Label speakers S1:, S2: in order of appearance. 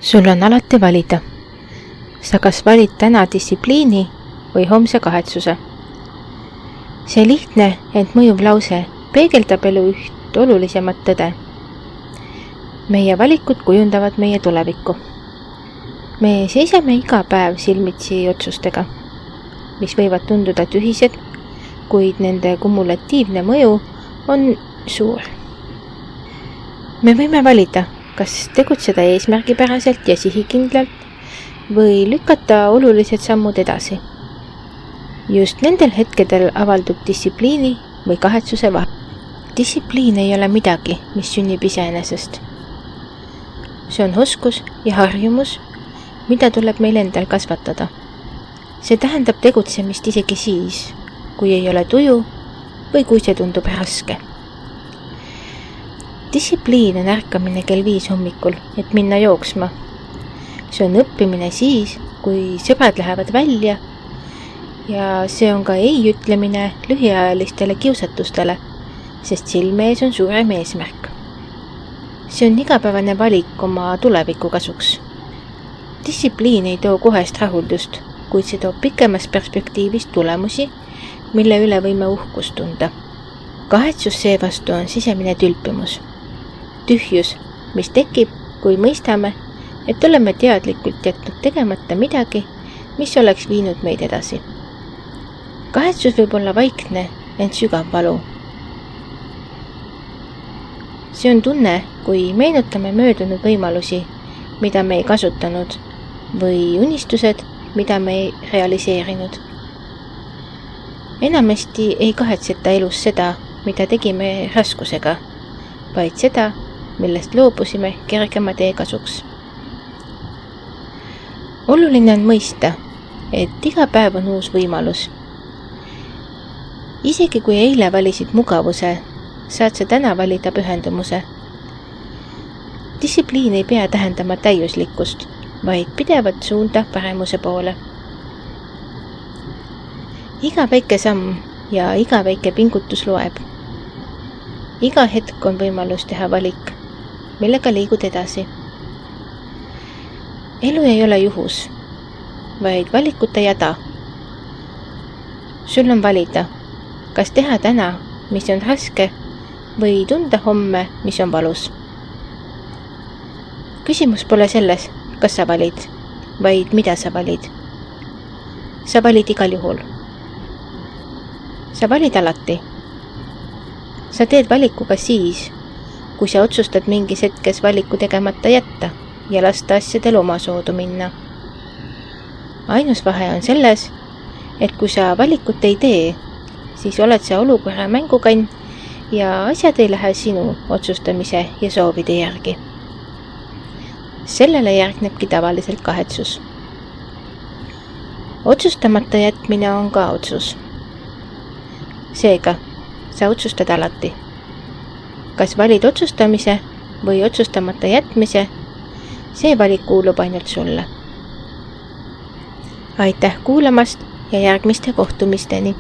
S1: Sul on alati valida. Sa kas valid täna distsipliini või homse kahetsuse. See lihtne, ent mõjuv lause peegeldab elu üht olulisemat tõde. Meie valikud kujundavad meie tulevikku. Me seisame iga päev silmitsi otsustega, mis võivad tunduda tühised, kuid nende kumulatiivne mõju on suur. Me võime valida, kas tegutseda eesmärgipäraselt ja sihikindlalt või lükata olulised sammud edasi. Just nendel hetkedel avaldub distsipliini või kahetsuse vahe. Distsipliin ei ole midagi, mis sünnib iseenesest. See on oskus ja harjumus, mida tuleb meil endal kasvatada. See tähendab tegutsemist isegi siis, kui ei ole tuju või kui see tundub raske. Distsipliin on ärkamine kell 5 hommikul, et minna jooksma. See on õppimine siis, kui sõbrad lähevad välja ja see on ka ei ütlemine lühiajalistele kiusatustele, sest silme ees on suurem eesmärk. See on igapäevane valik oma tuleviku kasuks. Distsipliin ei too kohest rahuldust, kuid see toob pikemas perspektiivis tulemusi, mille üle võime uhkust tunda. Kahetsus seevastu on sisemine tülpimus. Tühjus, mis tekib, kui mõistame, et oleme teadlikult jätnud tegemata midagi, mis oleks viinud meid edasi. Kahetsus võib olla vaikne, ent sügav valu. See on tunne, kui meenutame möödunud võimalusi, mida me ei kasutanud, või unistused, mida me ei realiseerinud. Enamasti ei kahetseta elus seda, mida tegime raskusega, vaid seda, millest loobusime kergema tee kasuks. Oluline on mõista, et iga päev on uus võimalus. Isegi kui eile valisid mugavuse, saad sa täna valida pühendumuse. Distsipliin ei pea tähendama täiuslikkust, vaid pidevat suunda paremuse poole. Iga väike samm ja iga väike pingutus loeb. Iga hetk on võimalus teha valik, millega liigud edasi. Elu ei ole juhus, vaid valikute jada. Sul on valida, kas teha täna, mis on raske, või tunda homme, mis on valus. Küsimus pole selles, kas sa valid, vaid mida sa valid. Sa valid igal juhul. Sa valid alati. Sa teed valiku ka siis, kui sa otsustad mingis hetkes valiku tegemata jätta ja lasta asjadel omasoodu minna. Ainus vahe on selles, et kui sa valikut ei tee, siis oled sa olukorra mängukann ja asjad ei lähe sinu otsustamise ja soovide järgi. Sellele järgnebki tavaliselt kahetsus. Otsustamata jätmine on ka otsus. Seega, sa otsustad alati. Kas valid otsustamise või otsustamata jätmise, see valik kuulub ainult sulle. Aitäh kuulamast ja järgmiste kohtumisteni!